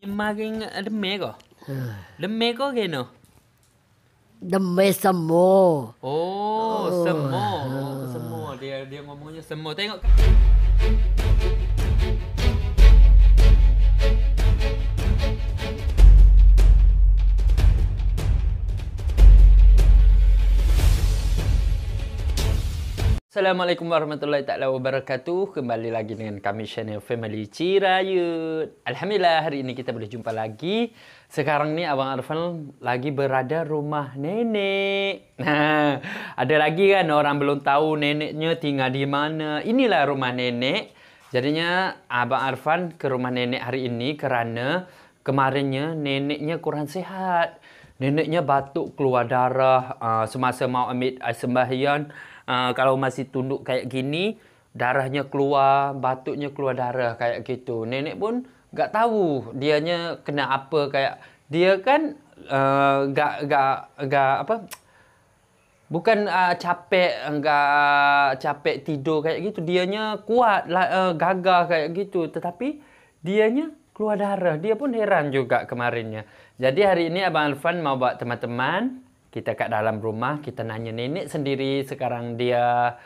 Makin demam ke? Demam ke kena? Demam semua. Oh, semua. Oh, semua. Dia ngomongnya semua. Tengok. Assalamualaikum warahmatullahi taala wabarakatuh. Kembali lagi dengan kami channel Family Cirayut. Alhamdulillah hari ini kita boleh jumpa lagi. Sekarang ni Abang Arfan lagi berada rumah nenek. Nah, ada lagi kan orang belum tahu neneknya tinggal di mana. Inilah rumah nenek. Jadinya Abang Arfan ke rumah nenek hari ini kerana kemarinnya neneknya kurang sihat. Neneknya batuk keluar darah semasa mau ambil sembahyang. Kalau masih tunduk kayak gini, darahnya keluar, batuknya keluar darah kayak gitu. Nenek pun tak tahu dianya kena apa, kayak dia kan bukan capek tidur kayak gitu. Dianya kuat, gagah kayak gitu. Tetapi dianya keluar darah. Dia pun heran juga kemarinnya. Jadi hari ini Abang Arfan mau bawa teman-teman kita kat dalam rumah, kita nanya nenek sendiri sekarang dia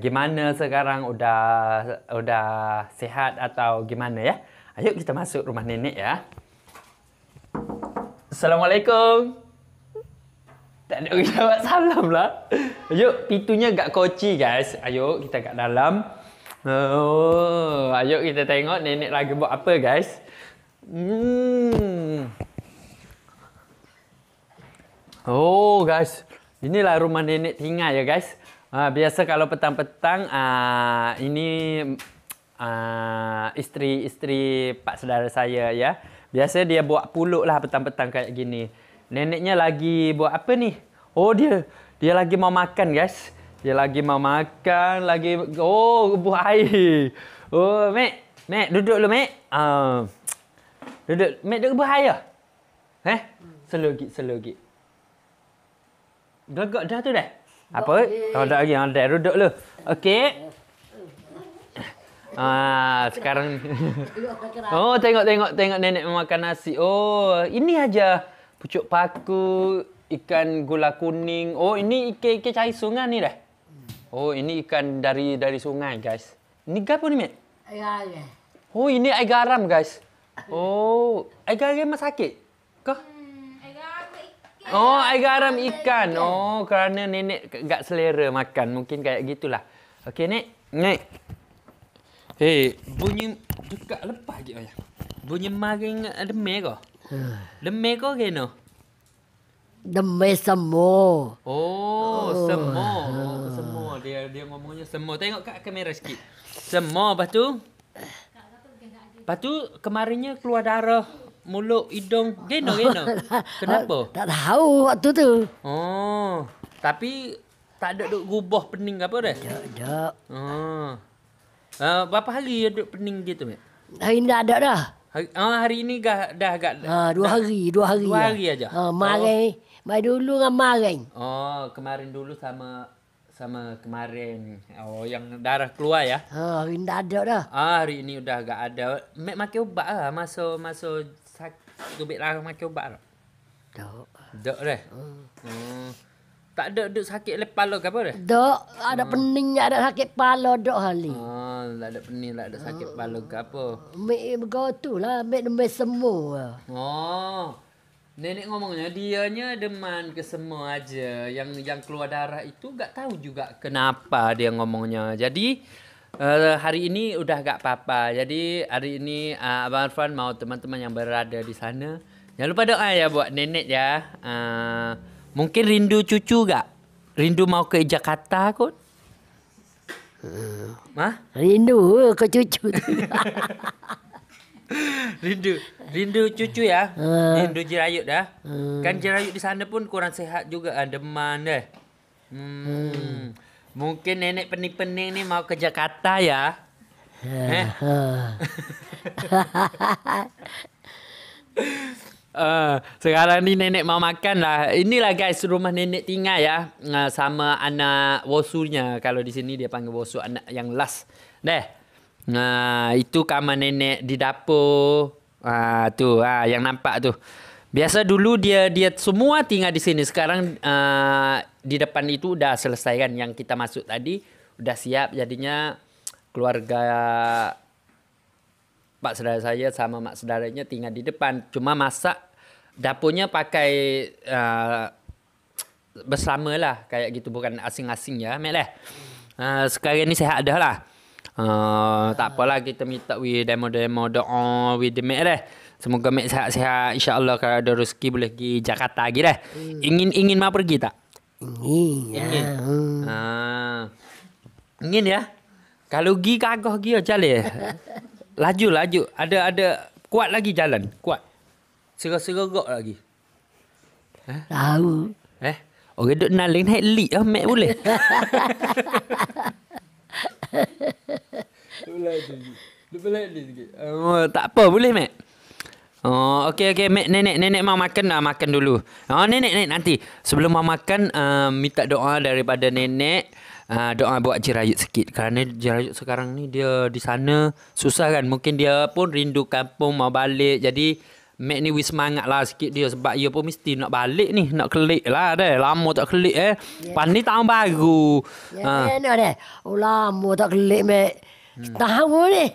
gimana sekarang, udah sihat atau gimana ya. Ayo kita masuk rumah nenek ya. Assalamualaikum. Tak ada orang jawab salam lah. Ayo, pintunya agak kunci guys. Ayo kita kat dalam. Oh, ayo kita tengok nenek lagi buat apa guys. Oh guys, inilah rumah nenek tinggal ya guys. Biasa kalau petang-petang ini isteri pak saudara saya ya. Biasa dia buat puluk lah petang-petang kayak gini. Neneknya lagi buat apa nih? Oh dia lagi mau makan guys. Dia lagi mau makan, buah air. Oh Mek duduk dulu Mek. Duduk, Mek duduk buah air. Selagi. Gagak dah tu dah. Apa? Oh, dah lagi. Dah duduk dulu. Okey. Sekarang oh, tengok nenek memakan nasi. Oh, ini aja pucuk paku, ikan gula kuning. Oh, ini ikan cari sungai ni dah. Oh, ini ikan dari sungai, guys. Ini apa ni, Mek? Air garam. Oh, ini air garam, guys. Oh, air garam sakit? Kah? Oh, air garam ikan. Oh, kerana nenek tak selera makan. Mungkin kayak gitulah. Okey, Nek. Bunyi dekat lepas je ayah. Bunyi maring demam ke? Demam ke kena? Demam semua. Oh, semua. Oh, semua. Dia ngomongnya semua. Tengok kat kamera sikit. Semua. Lepas tu kemarinnya keluar darah mulut, hidung. Geno. Kenapa? Tak tahu waktu tu. Oh, tapi tak ada duk gubah pening apa dah? Tak. Oh. Berapa hari duk pening gitu, Mek? Hari ni dah ada dah. Hari ini dah agak. 2 hari. 2 hari. 2 hari aja. Maring. Mai dulu dengan maring. Oh, kemarin dulu sama kemarin. Oh, yang darah keluar ya? Hari ni dah ada dah. Hari ini udah agak ada. Mek makan ubat lah. Masuk tubik darah makan ubat tak? Tak dah. Tak ada duk sakit kepala ke apa dah? Tak, ada pening, ada sakit kepala dak hari. Tak ada pening, tak ada sakit kepala ke apa. Mek begitu lah, mek demam semua. Oh. Nenek ngomongnya dianya deman ke semua aja. Yang keluar darah itu tak tahu juga kenapa dia ngomongnya. Jadi hari ini udah tak apa-apa. Jadi hari ini Abang Arfan mau teman-teman yang berada di sana, jangan lupa doa ya buat nenek ya. Mungkin rindu cucu tak? Rindu mau ke Jakarta kot? Rindu ke cucu. Rindu cucu ya. Rindu Cirayut dah. Kan Cirayut di sana pun kurang sihat juga, demam dah. Mungkin nenek pening-pening ni mau ke Jakarta ya. Sekarang ni nenek mau makan lah. Inilah guys rumah nenek tinggal ya. Sama anak wosunya. Kalau di sini dia panggil wosu, anak yang last. Itu kamar nenek di dapur. Tu yang nampak tu. Biasa dulu dia semua tinggal di sini. Sekarang di depan itu udah selesai kan, yang kita masuk tadi udah siap, jadinya keluarga pak saudara saya sama mak saudaranya tinggal di depan. Cuma masak dapurnya pakai bersama lah kayak gitu, bukan asing-asing ya, Mek lah. Sekarang ni sehat dah lah. Tak apalah, kita minta demo doa Mek dah. Semoga Mek sehat-sehat. InsyaAllah kalau ada rezeki boleh pergi Jakarta lagi dah. Ingin mau pergi tak? Ingin. Ingin ya. Kalau pergi kagah pergi jalan. Laju. Ada kuat lagi jalan. Kuat. Serok-serok lagi. Tahu. Orang duk naling naik lik lah, Mek boleh. Tak apa, boleh, Mek. Okey, Mek. Nenek mau makan dah, makan dulu. Nenek nanti sebelum mau makan minta doa daripada nenek. Doa buat Jirayut sikit, kerana Jirayut sekarang ni dia di sana susah kan. Mungkin dia pun rindu kampung, mau balik. Jadi Mek ni semangat lah sikit dia, sebab dia pun mesti nak balik ni, nak kelik lah dah. Lama tak kelik Pas ni tahun baru. Enak deh. Lama tak kelik, Mek. Tahu ni.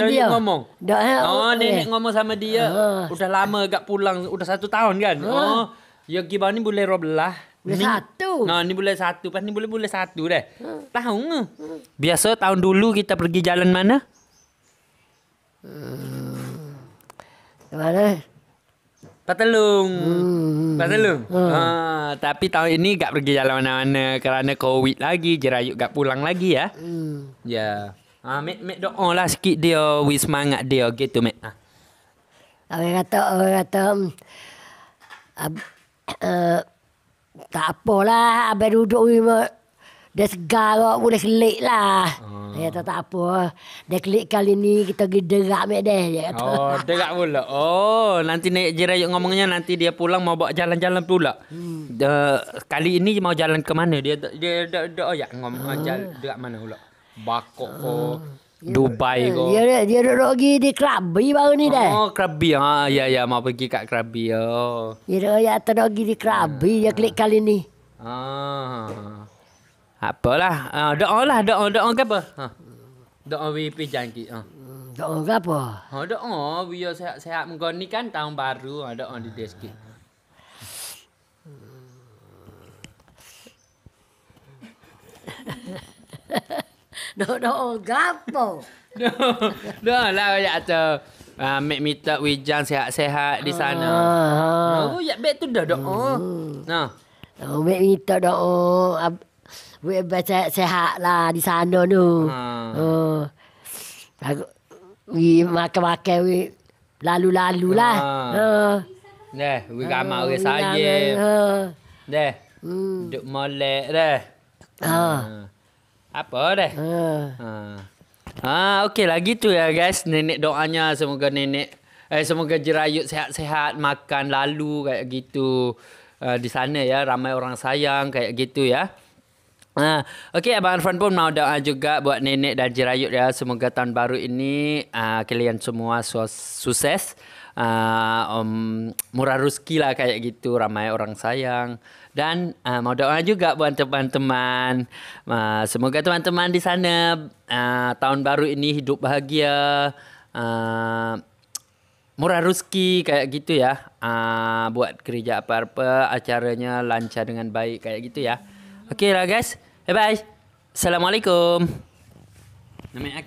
Dia ngomong. Nenek ngomong sama dia. Udah lama agak pulang, udah 1 tahun kan. Ya gimana ni bulan 12. Bulan 1. Ni bulan 1. Pas ni bulan 1 dah. Tahu ke? Biasa tahun dulu kita pergi jalan mana? Mana? Patelung. Tapi tahun ini tak pergi jalan mana-mana kerana COVID lagi. Jirayut tak pulang lagi ya. Ya. Mek doa lah sikit dia, semangat dia gitu, Mek. Orang kata tak apalah, abang duduk ni dia segar kok, boleh kelik lah. Dia kata tak apa. Dia kelik kali ni kita pergi derak, Mek deh. Dia kata. Derak pula. Nanti Nek Jirayut ngomongnya nanti dia pulang mau bawa jalan-jalan pula. Kali ini mau jalan ke mana? Dia ngomong derak mana pula? Bangkok ko, Dubai ko. Dia duduk pergi di Krabi baru ni dah. Krabi. Ya, mau pergi kat Krabi. Dia duduk pergi di Krabi, dia klik kali ni. Apalah. Doa ke apa? Doa pijan ki. Doa ke apa? Doa biar sehat-sehat muka ni kan tahun baru. Doa di dia sikit. Doa gapo? Doa lah ya tu. Mek minta Wijang sehat-sehat di sana. Ya bet tu dah doa. Mek minta doa baca sehat lah di sana tu. Makan-makan lalu-lalu lah. Deh, ramai orang saya. Deh. Duk molek deh. Apa deh? Okey lah gitu ya guys. Nenek doanya semoga semoga Jirayut sehat-sehat, makan lalu kayak gitu. Di sana ya, ramai orang sayang kayak gitu ya. Okey, Abang Arfan pun mau doa juga buat nenek dan Jirayut ya. Semoga tahun baru ini kalian semua sukses. Murah rezeki lah kayak gitu, ramai orang sayang. Dan mau doa juga buat teman-teman. Semoga teman-teman di sana tahun baru ini hidup bahagia. Murah rezeki kayak gitu ya. Buat kerja apa-apa, acaranya lancar dengan baik kayak gitu ya. Okey lah guys. Bye-bye. Assalamualaikum. Nama